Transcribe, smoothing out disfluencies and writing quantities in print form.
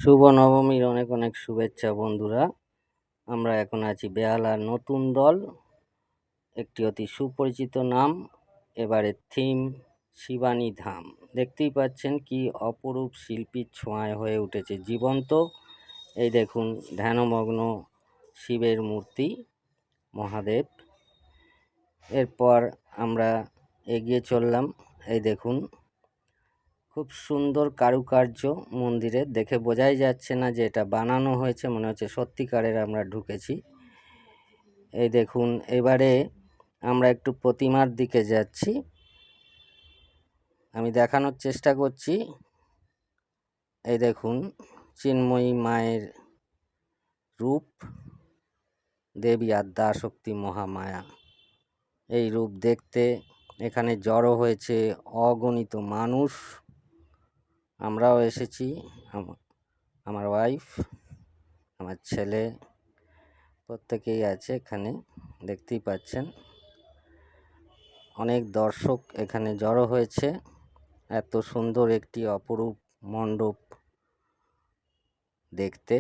শুভ নবমীর অনেক অনেক শুভেচ্ছা বন্ধুরা। আমরা এখন আছি বেহালার নতুন দল, একটি অতি সুপরিচিত নাম। এবারের থিম শিবানী ধাম। দেখতেই পাচ্ছেন কি অপরূপ শিল্পীর ছোঁয়ায় হয়ে উঠেছে জীবন্ত। এই দেখুন ধ্যানমগ্ন শিবের মূর্তি মহাদেব। এরপর আমরা এগিয়ে চললাম। এই দেখুন খুব সুন্দর কারুকার্য মন্দিরে, দেখে বোঝাই যাচ্ছে না যে এটা বানানো হয়েছে, মনে হচ্ছে সত্যিকারের আমরা ঢুকেছি। এই দেখুন এবারে আমরা একটু প্রতিমার দিকে যাচ্ছি, আমি দেখানোর চেষ্টা করছি। এই দেখুন চিন্ময়ী মায়ের রূপ, দেবী আদ্যা শক্তি মহামায়া। এই রূপ দেখতে এখানে জড়ো হয়েছে অগণিত মানুষ। আমরাও এসেছি, আমার ওয়াইফ, আমার ছেলে, প্রত্যেকেই আছে এখানে। দেখতেই পাচ্ছেন অনেক দর্শক এখানে জড়ো হয়েছে এত সুন্দর একটি অপরূপ মণ্ডপ দেখতে।